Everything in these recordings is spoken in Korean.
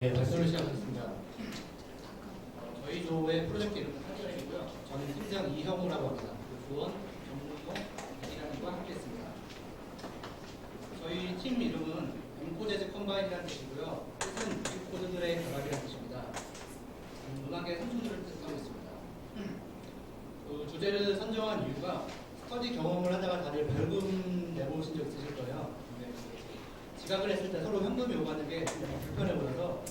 네, 발표를 시작하겠습니다. 저희 조의 프로젝트 이름은 하드라이고요. 저는 팀장 이형우라고 합니다. 조원, 정문동이라는과 함께했습니다. 저희 팀 이름은 엠코제즈 컴바인이라는 뜻이고요. 뜻은 뮤직코드들의 결합이라는 뜻입니다. 음악의 삼촌들을 뜻하고 있습니다. 주제를 선정한 이유가 스터디 경험을 하다가 다들 벌금 내보신 적 있으실 거예요. 지각을 했을 때 서로 현금이 오가는 게 불편해 보여서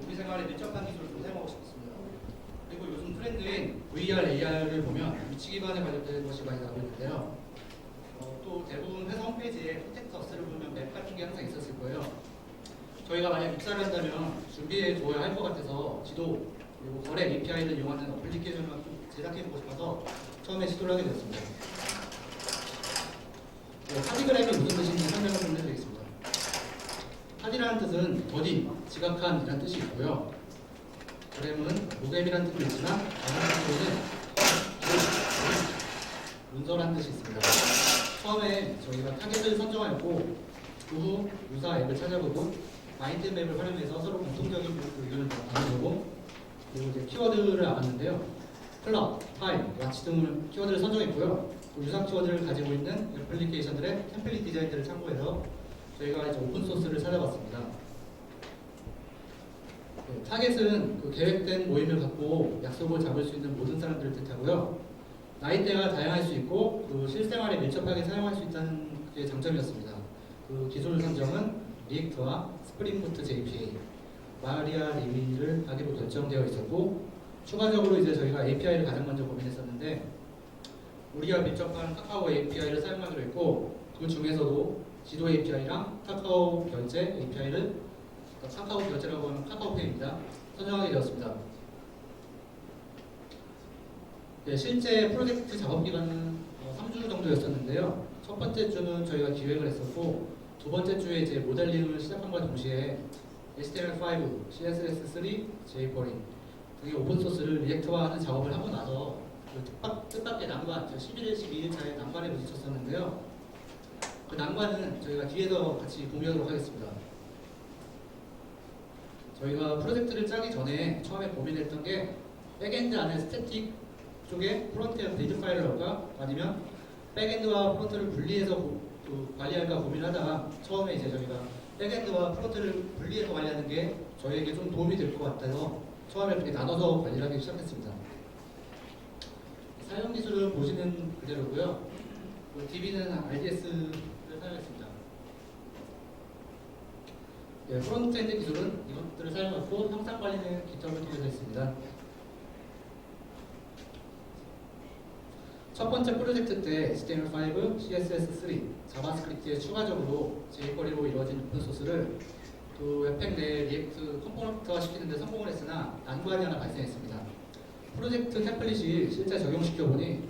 우리 생활에 밀접한 기술을 좀 사용하고 싶습니다. 그리고 요즘 트렌드인 VR, AR을 보면 위치 기반에 관련된 것이 많이 나오고 있는데요. 또 대부분 회사 홈페이지에 프로젝터스를 보면 맵 같은 게 항상 있었을 거예요. 저희가 만약 입사를 한다면 준비해 둬야 할 것 같아서 지도 그리고 거래 API를 이용하는 어플리케이션을 좀 제작해보고 싶어서 처음에 시도를 하게 되었습니다. 하디그램이 무슨 뜻인지 설명을 좀 해드리겠습니다. 하디라는 뜻은 더디, 지각한이라는 뜻이 있고요. 그램은 모뎀이라는 뜻도 있지만 다른 뜻으로는 문서라는 뜻이 있습니다. 처음에 저희가 타겟을 선정하였고 그 후 유사 앱을 찾아보고 마인드맵을 활용해서 서로 공통적인 의견을 나누고 그리고 이제 키워드를 알았는데요. 클럽, 타임, 와치 등을 키워드를 선정했고요. 유사 키워드를 가지고 있는 애플리케이션들의 템플릿 디자인들을 참고해서 저희가 이제 오픈소스를 찾아봤습니다. 네, 타겟은 그 계획된 모임을 갖고 약속을 잡을 수 있는 모든 사람들을 뜻하고요. 나이대가 다양할 수 있고 그 실생활에 밀접하게 사용할 수 있다는 게 장점이었습니다. 그 기술 선정은 리액트와 스프링부트 JPA, 마리아 리미를 하기로 결정되어 있었고 추가적으로 이제 저희가 API를 가장 먼저 고민했었는데 우리가 밀접한 카카오 API를 사용하기로 했고 그 중에서도 지도 API랑 카카오 결제 API를 카카오 결제라고 하면 카카오페이입니다. 선정하게 되었습니다. 네, 실제 프로젝트 작업 기간은 3주 정도였었는데요. 첫 번째 주는 저희가 기획을 했었고 두 번째 주에 이제 모델링을 시작함과 동시에 HTML5, CSS3, jQuery 등의 오픈소스를 리액트화하는 작업을 하고 나서 그 뜻밖의 난관, 11일, 12일차에 난관에 부딪혔었는데요. 그 난관은 저희가 뒤에서 같이 공유하도록 하겠습니다. 저희가 프로젝트를 짜기 전에 처음에 고민했던 게 백엔드 안에 스태틱 쪽에 프론트에 빌드 파일을 넣을까 아니면 백엔드와 프론트를 분리해서 관리할까 고민을 하다가 처음에 이제 저희가 백엔드와 프론트를 분리해서 관리하는 게 저희에게 좀 도움이 될 것 같아서 처음에 그렇게 나눠서 관리를 하기 시작했습니다. 사용 기술은 보시는 그대로고요. DB는 RDS를 사용했습니다. 네, 프론트엔드 기술은 이것들을 사용했고 형상 관리는 GitHub을 통해서 했습니다. 첫 번째 프로젝트 때 HTML5, CSS3, 자바스크립트에 추가적으로 jQuery로 이루어진 오픈소스를 그 웹팩 내 리액트 컴포넌트화 시키는 데 성공을 했으나 난관이 하나 발생했습니다. 프로젝트 템플릿이 실제 적용시켜보니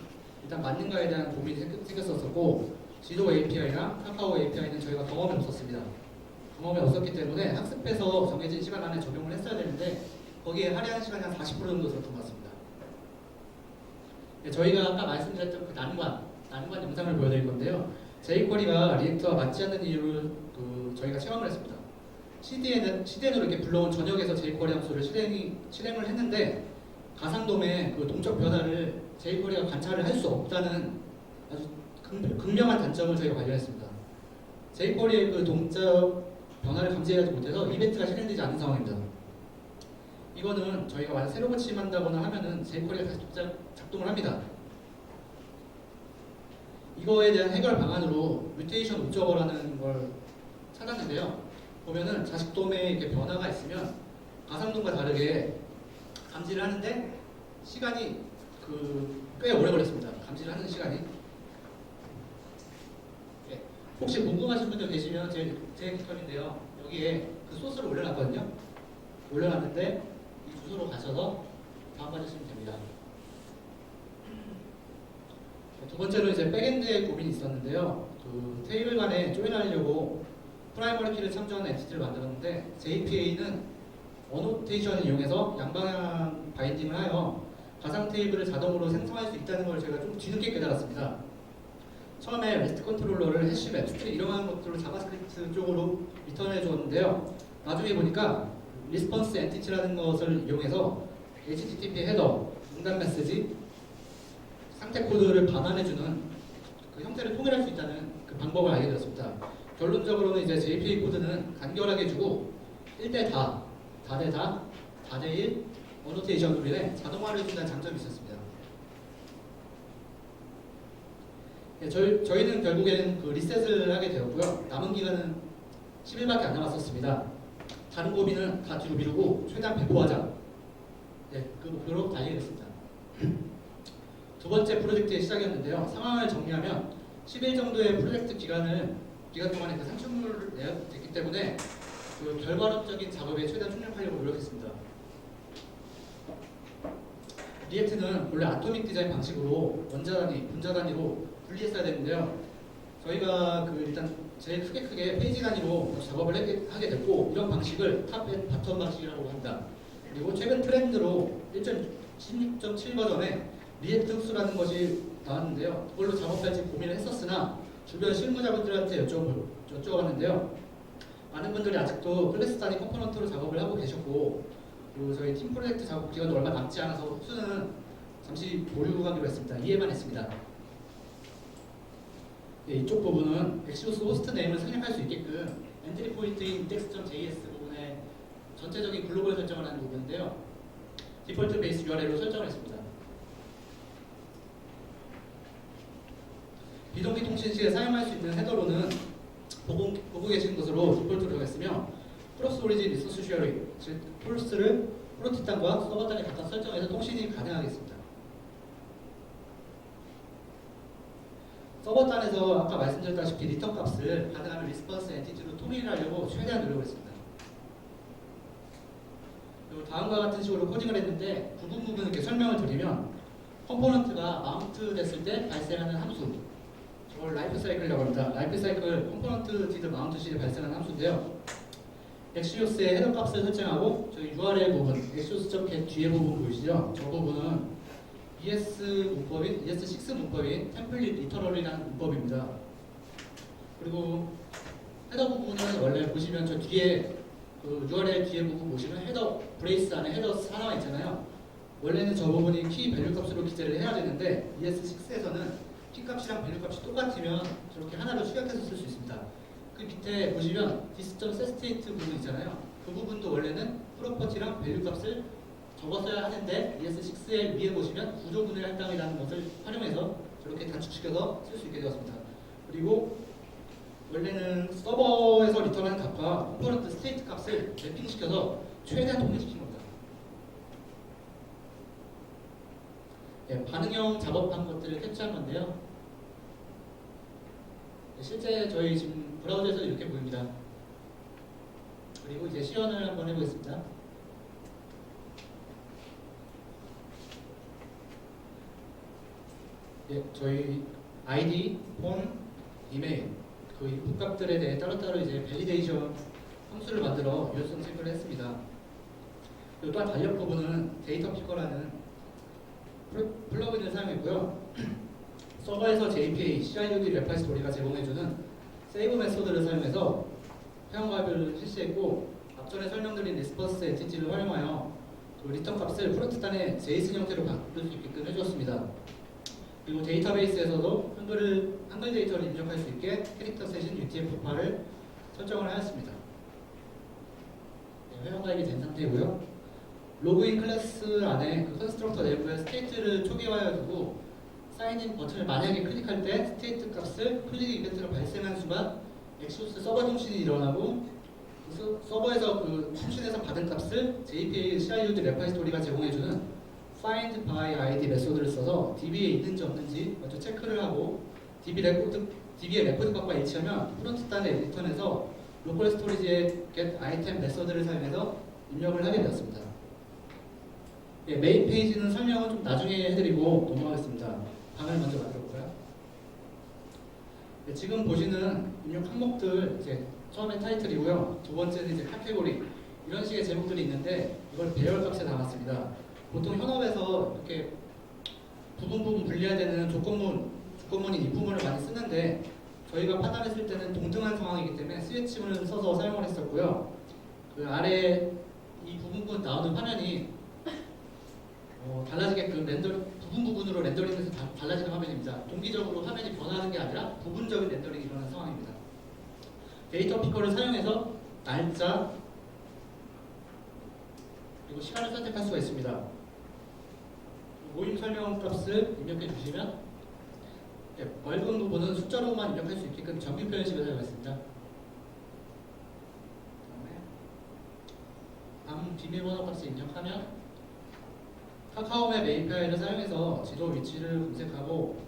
일단 맞는가에 대한 고민이 생겼었고 지도 API랑 카카오 API는 저희가 경험이 없었습니다. 경험이 없었기 때문에 학습해서 정해진 시간 안에 적용을 했어야 되는데 거기에 할애한 시간이 한 40% 정도 들었던 것 같습니다. 네, 저희가 아까 말씀드렸던 그 난관 영상을 보여드릴 건데요. jQuery가 리액트와 맞지 않는 이유를 저희가 체험을 했습니다. CDN으로 이렇게 불러온 전역에서 jQuery 함수를 실행을 했는데 가상돔의 그 동적 변화를 jQuery가 관찰을 할 수 없다는 아주 극명한 단점을 저희가 발견했습니다. jQuery의 그 동적 변화를 감지하지 못해서 이벤트가 실행되지 않는 상황입니다. 이거는 저희가 만약 새로 고침한다거나 하면은 jQuery가 다시 작동을 합니다. 이거에 대한 해결 방안으로 뮤테이션 옵저버라는 걸 찾았는데요. 보면은 자식돔에 이렇게 변화가 있으면 가상돔과 다르게 감지를 하는데 시간이 꽤 오래 걸렸습니다. 감지를 하는 시간이. 네. 혹시 궁금하신 분들 계시면 제 GitHub인데요. 여기에 그 소스를 올려놨거든요. 올려놨는데 이 주소로 가셔서 다운받으시면 됩니다. 두 번째로 이제 백엔드에 고민이 있었는데요. 그 테이블 간에 조인하려고 프라이머리 키를 참조하는 엔티티를 만들었는데 JPA는 어노테이션을 이용해서 양방향 바인딩을 하여 가상 테이블을 자동으로 생성할 수 있다는 걸 제가 좀 뒤늦게 깨달았습니다. 처음에 REST 컨트롤러를 해시맵, 스트링 이런 것들로 자바스크립트 쪽으로 리턴을 해줬는데요. 나중에 보니까 리스폰스 엔티티라는 것을 이용해서 HTTP 헤더, 응답 메시지, 상태 코드를 반환해주는 그 형태를 통일할 수 있다는 그 방법을 알게 되었습니다. 결론적으로는 이제 JPA 코드는 간결하게 주고 1대 다, 다대 다, 다대 1 어노테이션으로 인해 자동화를 해준다는 장점이 있었습니다. 네, 저희는 결국에는 그 리셋을 하게 되었고요. 남은 기간은 10일밖에 안 남았었습니다. 다른 고민은 다 뒤로 미루고 최대한 배포하자. 네, 그 목표로 달리게 됐습니다. 두 번째 프로젝트의 시작이었는데요. 상황을 정리하면 10일 정도의 프로젝트 기간 동안에 그 산출물을 내었기 때문에 그 결과론적인 작업에 최대한 총력하려고 노력했습니다. 리액트는 원래 아토믹 디자인 방식으로 원자 단위, 분자 단위로 분리했어야 되는데요. 저희가 그 일단 제일 크게 페이지 단위로 작업을 하게 됐고, 이런 방식을 탑 앤 바텀 방식이라고 합니다. 그리고 최근 트렌드로 1.16.7 버전에 리액트 흡수라는 것이 나왔는데요. 그걸로 작업할지 고민을 했었으나 주변 실무자분들한테 여쭤봤는데요. 많은 분들이 아직도 클래스 단위 컴포넌트로 작업을 하고 계셨고, 그리고 저희 팀 프로젝트 작업 기간도 얼마 남지 않아서 흡수는 잠시 보류하기로 했습니다. 이해만 했습니다. 네, 이쪽 부분은 엑시오스 호스트 네임을 생략할 수 있게끔 엔트리 포인트인 index.js 부분에 전체적인 글로벌 설정을 하는 부분인데요. 디폴트 베이스 URL로 설정을 했습니다. 비동기 통신 시에 사용할 수 있는 헤더로는 보고 계신 것으로 디폴트로 정했으며, 크로스 오리진 리소스 쉐어링, 즉 폴스를 프론트 단과 서버 단에 각각 설정해서 통신이 가능하겠습니다. 서버 단에서 아까 말씀드렸다시피 리턴 값을 가능하면 리스폰스 엔티티로 통일하려고 최대한 노력했습니다. 그리고 다음과 같은 식으로 코딩을 했는데 부분 이렇게 설명을 드리면, 컴포넌트가 마운트 됐을 때 발생하는 함수, 저걸 라이프 사이클이라고 합니다. 라이프 사이클 컴포넌트 디드 마운트 시에 발생하는 함수인데요. 엑시오스의 헤더 값을 설정하고 저희 URL 부분, 엑시오스.get 뒤에 부분 보이시죠? 저 부분은 ES6 문법인 템플릿 리터럴이라는 문법입니다. 그리고 헤더 부분은 원래 보시면 저 뒤에 그 URL 뒤에 부분 보시면 헤더 브레이스 안에 헤더 하나가 있잖아요. 원래는 저 부분이 키 밸류 값으로 기재를 해야 되는데 ES6에서는 키 값이랑 밸류 값이 똑같으면 저렇게 하나로 축약해서 쓸 수 있습니다. 그 밑에 보시면 dis.setState 부분 있잖아요. 그 부분도 원래는 프로퍼티랑 밸류 값을 적었어야 하는데 ES6의 위에 보시면 구조분해 할당이라는 것을 활용해서 저렇게 단축시켜서 쓸 수 있게 되었습니다. 그리고 원래는 서버에서 리턴하는 값과 컴포넌트 스테이트 값을 맵핑시켜서 최대한 통일시킨 겁니다. 네, 반응형 작업한 것들을 캡처한 건데요. 네, 실제 저희 지금 브라우저에서 이렇게 보입니다. 그리고 이제 시연을 한번 해보겠습니다. 예, 저희 아이디, 폰, 이메일 그 인풋 값들에 대해 따로따로 이제 밸리데이션 함수를 만들어 유효성 체크를 했습니다. 그리고 또한 달력 부분은 데이터 피커라는 플러그인을 사용했고요. 서버에서 JPA, CIOD 레파지토리가 제공해주는 세이브 메소드를 사용해서 회원가입을 실시했고, 앞전에 설명드린 리스폰스 엔티티를 활용하여 그 리턴 값을 프론트 단의 JSON 형태로 바꿀 수 있게끔 해주었습니다. 그리고 데이터베이스에서도 한글 데이터를 입력할 수 있게 캐릭터 셋인 UTF-8을 설정을 하였습니다. 네, 회원가입이 된 상태고요. 로그인 클래스 안에 그 컨스트럭터 내부에 스테이트를 초기화해 두고 사인인 버튼을 만약에 클릭할 때 스테이트 값을 클릭 이벤트가 발생한 순간 엑시오스 서버 통신이 일어나고 그 서버에서 그 통신에서 받은 값을 JPA CIOD 레파지토리가 제공해주는 find by id 메소드를 써서 DB에 있는지 없는지 먼저 체크를 하고 DB의 레코드 값과 일치하면 프론트 단의 리턴에서 로컬 스토리지의 get item 메소드를 사용해서 입력을 하게 되었습니다. 예, 메인 페이지는 설명은 좀 나중에 해드리고 넘어가겠습니다. 방을 먼저 만들어볼까요? 네, 지금 보시는 입력 항목들 이제 처음에 타이틀이고요. 두 번째는 이제 카테고리 이런 식의 제목들이 있는데 이걸 배열 값에 담았습니다. 보통 현업에서 이렇게 부분 분리해야 되는 조건문인 입부문을 많이 쓰는데 저희가 판단했을 때는 동등한 상황이기 때문에 스위치문을 써서 사용을 했었고요. 그 아래 이 나오는 화면이 달라지게끔 부분으로 렌더링해서 달라지는 화면입니다. 동기적으로 화면이 변화하는 게 아니라 부분적인 렌더링이 일어나는 상황입니다. 데이터 피커를 사용해서 날짜 그리고 시간을 선택할 수가 있습니다. 모임 설명 값을 입력해 주시면 넓은 부분은 숫자로만 입력할 수 있게끔 정규 표현식을 사용했습니다. 다음 비밀번호 값을 입력하면 카카오맵 API를 사용해서 지도 위치를 검색하고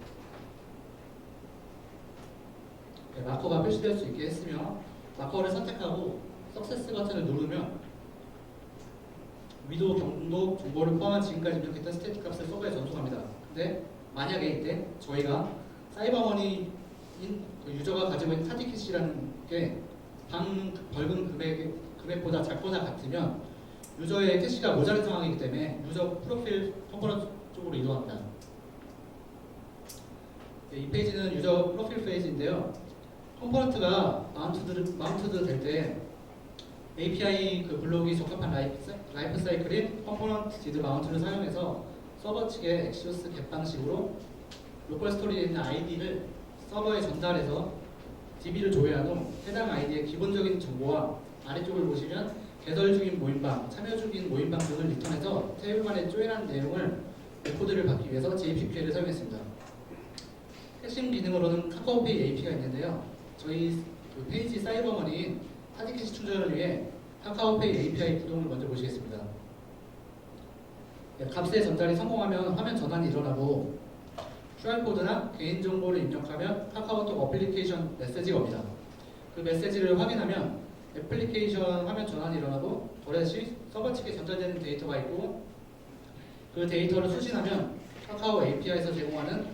마커가 표시될 수 있게 했으며 마커를 선택하고 석세스 버튼을 누르면 위도, 경도, 정보를 포함한 지금까지 입력했던 스태틱 값을 서버에 전송합니다. 근데 만약에 이때 저희가 사이버머니인 유저가 가지고 있는 카드 캐시라는 게 벌금 금액보다 작거나 같으면 유저의 캐시가 모자란 상황이기 때문에 유저 프로필 컴포넌트 쪽으로 이동합니다. 이 페이지는 유저 프로필 페이지인데요. 컴포넌트가 마운트드 될 때 API 블록이 적합한 라이프 사이클인 컴포넌트 디드 마운트를 사용해서 서버 측에 엑시오스 겟 방식으로 로컬 스토리에 있는 아이디를 서버에 전달해서 DB를 조회한 후 해당 아이디의 기본적인 정보와 아래쪽을 보시면 개설 중인 모임방, 참여 중인 모임방 등을 리턴해서 테이블만에 조인한 내용을 레코드를 받기 위해서 JPK를 사용했습니다. 핵심 기능으로는 카카오페이 API가 있는데요. 저희 페이지 사이버머니인 카드캐시 충전을 위해 카카오페이 API 구동을 먼저 보시겠습니다. 값의 전달이 성공하면 화면 전환이 일어나고 QR코드나 개인정보를 입력하면 카카오톡 어플리케이션 메시지가 옵니다. 그 메시지를 확인하면 애플리케이션 화면 전환이 일어나고 버젓이 서버 측에 전달되는 데이터가 있고 그 데이터를 수신하면 카카오 API에서 제공하는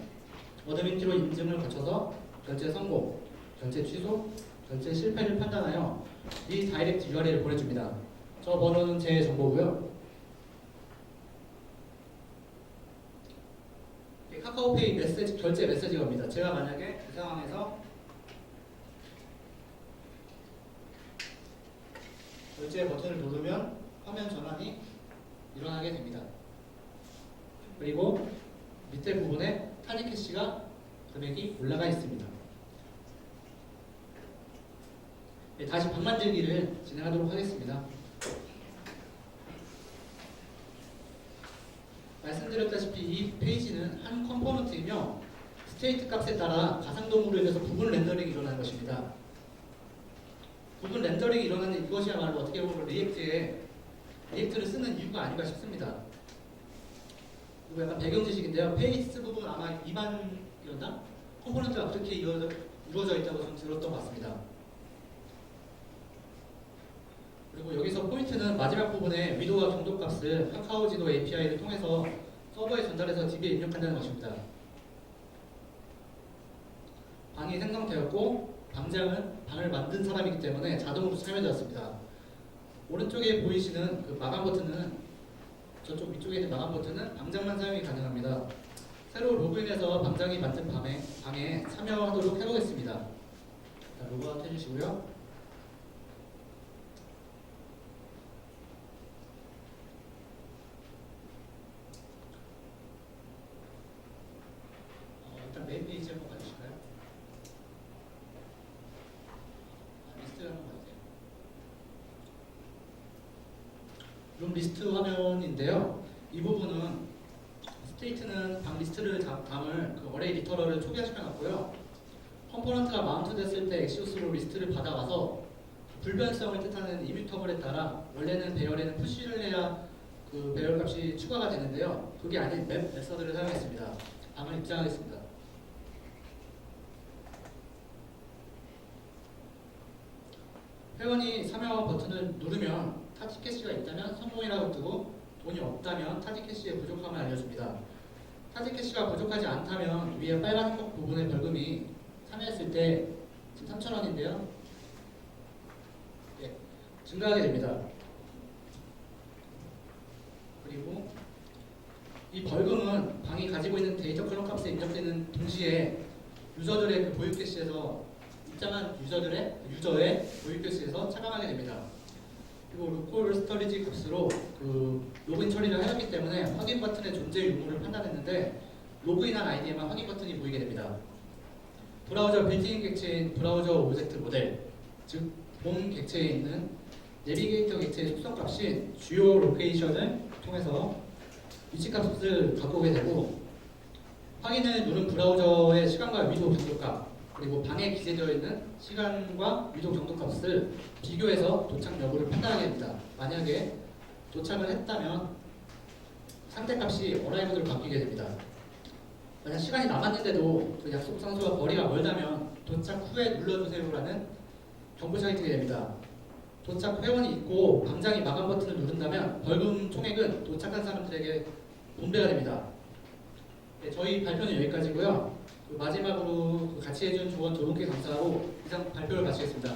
어드민 키로 인증을 거쳐서 결제 성공, 결제 취소, 결제 실패를 판단하여 이 다이렉트 URL을 보내줍니다. 저 번호는 제 정보고요. 카카오페이 메시지, 결제 메시지가 옵니다. 제가 만약에 그 상황에서 결제 버튼을 누르면 화면 전환이 일어나게 됩니다. 그리고 밑에 부분에 카드 캐시가 금액이 올라가 있습니다. 다시 방 만들기를 진행하도록 하겠습니다. 말씀드렸다시피 이 페이지는 한 컴포넌트이며 스테이트 값에 따라 가상도구로 인해서 부분 렌더링이 일어나는 것입니다. 부분 렌더링이 일어나는 이것이야말로 어떻게 보면 리액트를 쓰는 이유가 아닌가 싶습니다. 이거 약간 배경 지식인데요. 페이스 부분 아마 2만이었나? 컴포넌트가 그렇게 이루어져 있다고 저는 들었던 것 같습니다. 그리고 여기서 포인트는 마지막 부분에 위도와 경도 값을 카카오 지도 API를 통해서 서버에 전달해서 DB에 입력한다는 것입니다. 방이 생성되었고 방을 만든 사람이기 때문에 자동으로 참여되었습니다. 오른쪽에 보이시는 그 마감 버튼은 저쪽 위쪽에 있는 마감 버튼은 방장만 사용이 가능합니다. 새로 로그인해서 방장이 만든 방에 참여하도록 해보겠습니다. 자, 로그아웃 해주시고요. 일단 메인 페이지 한번 봐주실까요? 리스트를 한번 봐주세요. 룸 리스트 화면인데요. 이 부분은 스테이트는 방 리스트를 담을 그 어레이 리터럴을 초기화시켜놨고요. 컴포넌트가 마운트 됐을 때 엑시오스로 리스트를 받아와서 불변성을 뜻하는 이뮤터블에 따라 원래는 배열에는 푸시를 해야 그 배열 값이 추가가 되는데요. 그게 아닌 맵 메서드를 사용했습니다. 방을 입장하겠습니다. 회원이 참여 버튼을 누르면 타지 캐시가 있다면 성공이라고 뜨고 돈이 없다면 타지 캐시의 부족함을 알려줍니다. 타지 캐시가 부족하지 않다면 위에 빨간 꼭 부분의 벌금이 참여했을 때 지금 3,000원인데요. 예, 증가하게 됩니다. 그리고 이 벌금은 방이 가지고 있는 데이터 클럭 값에 입력되는 동시에 유저들의 그 보유 캐시에서 입장한 유저의 보유 캐시에서 차감하게 됩니다. 그리고 로컬 스토리지 값으로 그 로그인 처리를 하였기 때문에 확인 버튼의 존재 유무를 판단했는데 로그인한 아이디에만 확인 버튼이 보이게 됩니다. 브라우저 빌트인 객체인 브라우저 오브젝트 모델, 즉 본 객체에 있는 내비게이터 객체의 속성값인 주요 로케이션을 통해서 위치값을 갖고 오게 되고, 확인을 누른 브라우저의 시간과 위도 정도값, 그리고 방에 기재되어 있는 시간과 위도 정도값을 비교해서 도착 여부를 판단하게 됩니다. 만약에 도착을 했다면 상대값이 어라이브로 바뀌게 됩니다. 만약 시간이 남았는데도 그 약속 장소와 거리가 멀다면 도착 후에 눌러주세요라는 경고창이 뜨게 됩니다. 도착 회원이 있고 방장이 마감 버튼을 누른다면 벌금 총액은 도착한 사람들에게 분배가 됩니다. 네, 저희 발표는 여기까지고요. 마지막으로 같이 해준 조언 조동께 감사하고 이상 발표를 마치겠습니다.